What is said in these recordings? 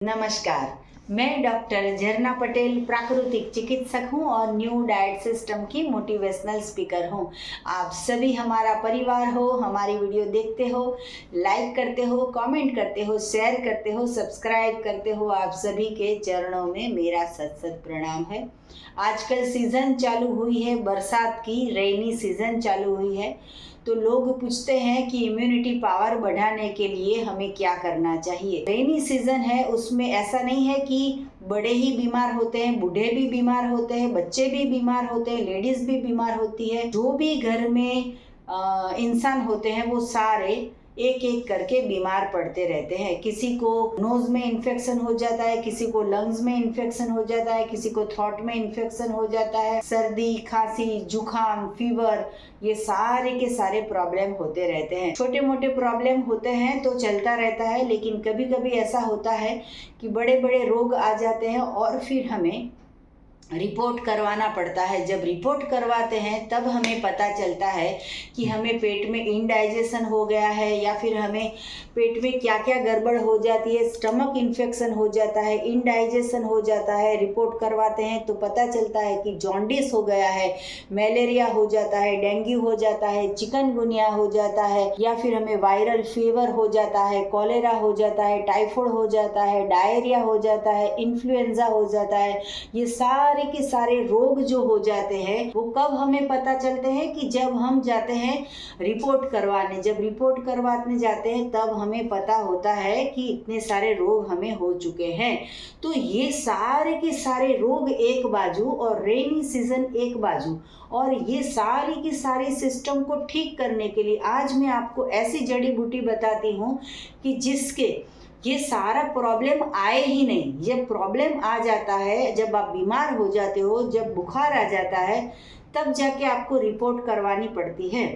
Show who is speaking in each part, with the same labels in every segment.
Speaker 1: नमस्कार, मैं डॉक्टर झरना पटेल प्राकृतिक चिकित्सक हूं और न्यू डाइट सिस्टम की मोटिवेशनल स्पीकर हूं। आप सभी हमारा परिवार हो, हमारी वीडियो देखते हो, लाइक करते हो, कमेंट करते हो, शेयर करते हो, सब्सक्राइब करते हो। आप सभी के चरणों में मेरा सत सत प्रणाम है। आजकल सीज़न चालू हुई है, बरसात की रेनी सीज़न चालू हुई है, तो लोग पूछते हैं कि इम्यूनिटी पावर बढ़ाने के लिए हमें क्या करना चाहिए। रेनी सीजन है, उसमें ऐसा नहीं है कि बड़े ही बीमार होते हैं, बूढ़े भी बीमार होते हैं, बच्चे भी बीमार होते हैं, लेडीज भी बीमार होती है। जो भी घर में इंसान होते हैं वो सारे एक एक करके बीमार पड़ते रहते हैं। किसी को नोज में इन्फेक्शन हो जाता है, किसी को लंग्स में इन्फेक्शन हो जाता है, किसी को थ्रोट में इन्फेक्शन हो जाता है, सर्दी, खांसी, जुकाम, फीवर, ये सारे के सारे प्रॉब्लम होते रहते हैं। छोटे मोटे प्रॉब्लम होते हैं तो चलता रहता है, लेकिन कभी कभी ऐसा होता है कि बड़े बड़े रोग आ जाते हैं और फिर हमें रिपोर्ट करवाना पड़ता है। जब रिपोर्ट करवाते हैं तब हमें पता चलता है कि हमें पेट में इनडाइजेशन हो गया है या फिर हमें पेट में क्या क्या गड़बड़ हो जाती है, स्टमक इन्फेक्शन हो जाता है, इनडाइजेशन हो जाता है। रिपोर्ट करवाते हैं तो पता चलता है कि जॉन्डिस हो गया है, मलेरिया हो जाता है, डेंगू हो जाता है, चिकनगुनिया हो जाता है, या फिर हमें वायरल फीवर हो जाता है, कॉलेरा हो जाता है, टाइफाइड हो जाता है, डायरिया हो जाता है, इन्फ्लुएंजा हो जाता है। ये सारे के सारे रोग जो हो जाते हैं वो कब हमें पता चलते हैं कि जब हम जाते हैं रिपोर्ट करवाने। जब रिपोर्ट करवाने जाते हैं तब हमें पता होता है कि इतने सारे रोग हमें हो चुके हैं। तो ये सारे के सारे रोग एक बाजू और रेनी सीजन एक बाजू, और ये सारी की सारी सिस्टम को ठीक करने के लिए आज मैं आपको ऐसी जड़ी बूटी बताती हूँ कि जिसके ये सारा प्रॉब्लम आए ही नहीं। जब प्रॉब्लम आ जाता है, जब आप बीमार हो जाते हो, जब बुखार आ जाता है, तब जाके आपको रिपोर्ट करवानी पड़ती है।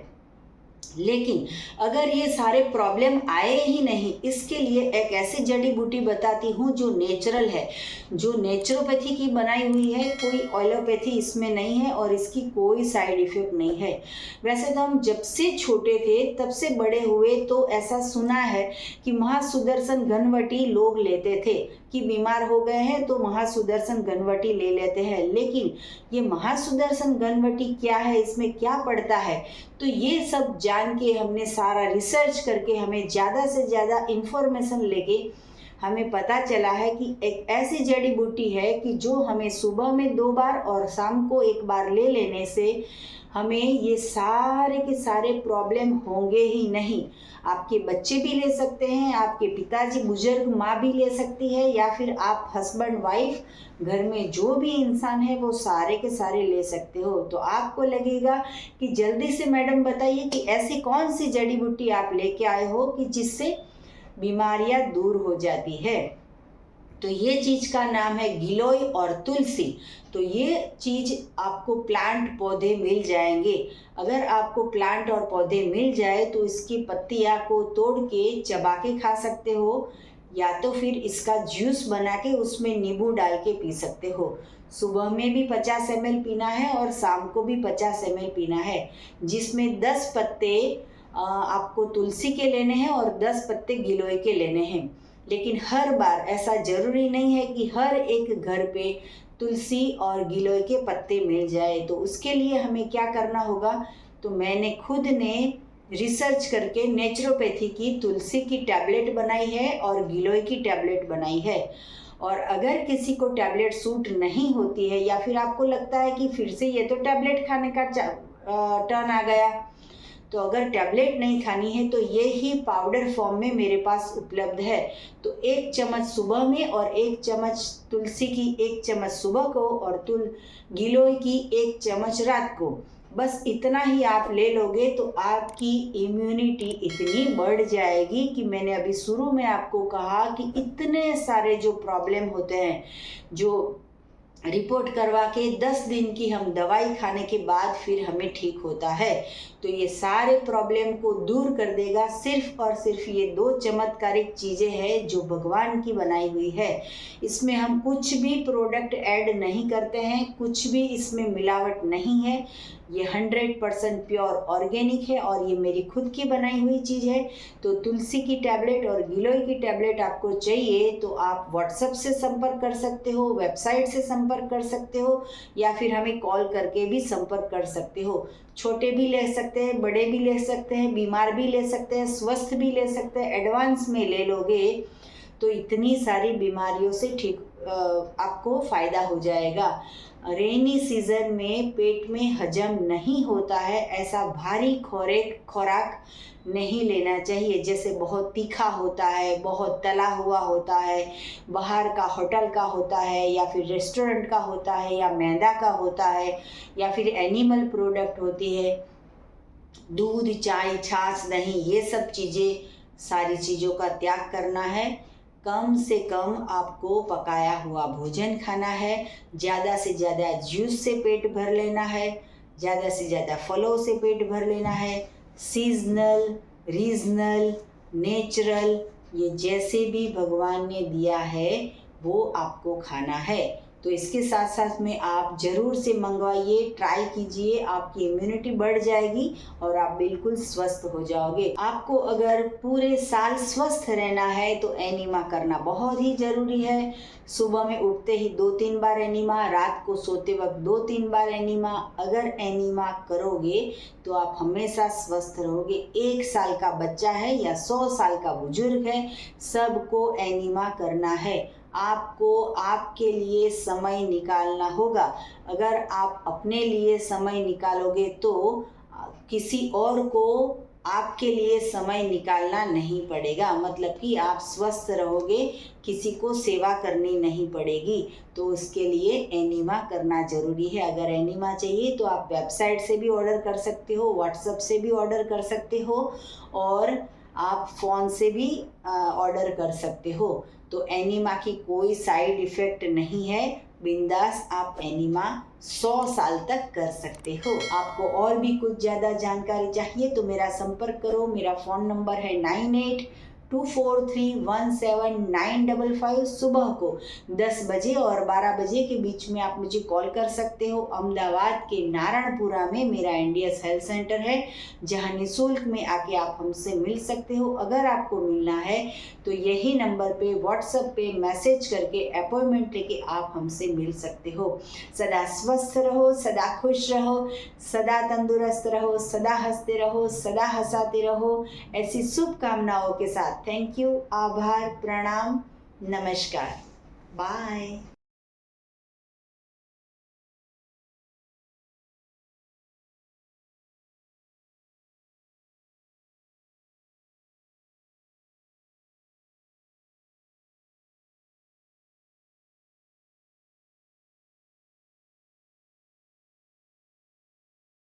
Speaker 1: लेकिन अगर ये सारे प्रॉब्लम आए ही नहीं, इसके लिए एक ऐसी जड़ी बूटी बताती हूँ जो नेचुरल है, जो नेचुरोपैथी की बनाई हुई है। कोई ऑलोपैथी इसमें नहीं है और इसकी कोई साइड इफेक्ट नहीं है। वैसे तो हम जब से छोटे थे तब से बड़े हुए तो ऐसा सुना है कि महासुदर्शन घनवटी लोग लेते थे, कि बीमार हो गए हैं तो महासुदर्शन घनवटी ले लेते हैं। लेकिन ये महासुदर्शन घनवटी क्या है, इसमें क्या पड़ता है, तो ये सब जान के हमने सारा रिसर्च करके हमें ज़्यादा से ज़्यादा इन्फॉर्मेशन लेके हमें पता चला है कि एक ऐसी जड़ी बूटी है कि जो हमें सुबह में 2 बार और शाम को 1 बार ले लेने से हमें ये सारे के सारे प्रॉब्लम होंगे ही नहीं। आपके बच्चे भी ले सकते हैं, आपके पिताजी, बुजुर्ग माँ भी ले सकती है, या फिर आप हस्बैंड वाइफ, घर में जो भी इंसान है वो सारे के सारे ले सकते हो। तो आपको लगेगा कि जल्दी से मैडम बताइए कि ऐसी कौन सी जड़ी बूटी आप लेके आए हो कि जिससे बीमारियां दूर हो जाती है। तो ये चीज़ का नाम है गिलोय और तुलसी। तो ये चीज़ आपको प्लांट पौधे मिल जाएंगे। अगर आपको प्लांट और पौधे मिल जाए तो इसकी पत्तियां को तोड़ के चबा के खा सकते हो, या तो फिर इसका जूस बना के उसमें नींबू डाल के पी सकते हो। सुबह में भी 50 ml पीना है और शाम को भी 50 ml पीना है, जिसमें 10 पत्ते आपको तुलसी के लेने हैं और 10 पत्ते गिलोय के लेने हैं। लेकिन हर बार ऐसा जरूरी नहीं है कि हर एक घर पे तुलसी और गिलोय के पत्ते मिल जाए। तो उसके लिए हमें क्या करना होगा, तो मैंने खुद ने रिसर्च करके नेचुरोपैथी की तुलसी की टैबलेट बनाई है और गिलोय की टैबलेट बनाई है। और अगर किसी को टैबलेट सूट नहीं होती है, या फिर आपको लगता है कि फिर से ये तो टैबलेट खाने का टर्न आ गया, तो अगर टैबलेट नहीं खानी है तो ये ही पाउडर फॉर्म में मेरे पास उपलब्ध है। तो 1 चम्मच सुबह में और 1 चम्मच तुलसी की 1 चम्मच सुबह को और गिलोय की 1 चम्मच रात को, बस इतना ही आप ले लोगे तो आपकी इम्यूनिटी इतनी बढ़ जाएगी कि मैंने अभी शुरू में आपको कहा कि इतने सारे जो प्रॉब्लम होते हैं, जो रिपोर्ट करवा के 10 दिन की हम दवाई खाने के बाद फिर हमें ठीक होता है। तो ये सारे प्रॉब्लम को दूर कर देगा सिर्फ और सिर्फ ये 2 चमत्कारिक चीज़ें हैं जो भगवान की बनाई हुई है। इसमें हम कुछ भी प्रोडक्ट ऐड नहीं करते हैं, कुछ भी इसमें मिलावट नहीं है। ये 100% प्योर ऑर्गेनिक है और ये मेरी खुद की बनाई हुई चीज़ है। तो तुलसी की टैबलेट और गिलोय की टैबलेट आपको चाहिए तो आप व्हाट्सएप से संपर्क कर सकते हो, वेबसाइट से संपर्क कर सकते हो, या फिर हमें कॉल करके भी संपर्क कर सकते हो। छोटे भी ले सकते हैं, बड़े भी ले सकते हैं, बीमार भी ले सकते हैं, स्वस्थ भी ले सकते हैं। एडवांस में ले लोगे तो इतनी सारी बीमारियों से ठीक आपको फ़ायदा हो जाएगा। रेनी सीज़न में पेट में हजम नहीं होता है, ऐसा भारी खुराक नहीं लेना चाहिए, जैसे बहुत तीखा होता है, बहुत तला हुआ होता है, बाहर का होटल का होता है, या फिर रेस्टोरेंट का होता है, या मैदा का होता है, या फिर एनिमल प्रोडक्ट होती है, दूध, चाय, छाछ, दही, ये सब चीज़ें, सारी चीज़ों का त्याग करना है। कम से कम आपको पकाया हुआ भोजन खाना है, ज़्यादा से ज़्यादा जूस से पेट भर लेना है, ज़्यादा से ज़्यादा फलों से पेट भर लेना है। सीजनल, रीजनल, नेचुरल, ये जैसे भी भगवान ने दिया है वो आपको खाना है। तो इसके साथ साथ में आप ज़रूर से मंगवाइए, ट्राई कीजिए, आपकी इम्यूनिटी बढ़ जाएगी और आप बिल्कुल स्वस्थ हो जाओगे। आपको अगर पूरे साल स्वस्थ रहना है तो एनीमा करना बहुत ही ज़रूरी है। सुबह में उठते ही 2-3 बार एनीमा, रात को सोते वक्त 2-3 बार एनीमा। अगर एनीमा करोगे तो आप हमेशा स्वस्थ रहोगे। 1 साल का बच्चा है या 100 साल का बुजुर्ग है, सबको एनीमा करना है। आपको आपके लिए समय निकालना होगा। अगर आप अपने लिए समय निकालोगे तो किसी और को आपके लिए समय निकालना नहीं पड़ेगा, मतलब कि आप स्वस्थ रहोगे, किसी को सेवा करनी नहीं पड़ेगी। तो उसके लिए एनीमा करना ज़रूरी है। अगर एनीमा चाहिए तो आप वेबसाइट से भी ऑर्डर कर सकते हो, व्हाट्सएप से भी ऑर्डर कर सकते हो, और आप फ़ोन से भी ऑर्डर कर सकते हो। तो एनीमा की कोई साइड इफ़ेक्ट नहीं है, बिंदास आप एनीमा 100 साल तक कर सकते हो। आपको और भी कुछ ज़्यादा जानकारी चाहिए तो मेरा संपर्क करो। मेरा फ़ोन नंबर है 9824317955। सुबह को 10 बजे और 12 बजे के बीच में आप मुझे कॉल कर सकते हो। अहमदाबाद के नारायणपुरा में मेरा इंडियस हेल्थ सेंटर है, जहां निःशुल्क में आके आप हमसे मिल सकते हो। अगर आपको मिलना है तो यही नंबर पे व्हाट्सएप पे मैसेज करके अपॉइंटमेंट लेके आप हमसे मिल सकते हो। सदा स्वस्थ रहो, सदा खुश रहो, सदा तंदुरुस्त रहो, सदा हंसते रहो, सदा हंसाते रहो, ऐसी शुभकामनाओं के साथ थैंक यू, आभार, प्रणाम, नमस्कार, बाय।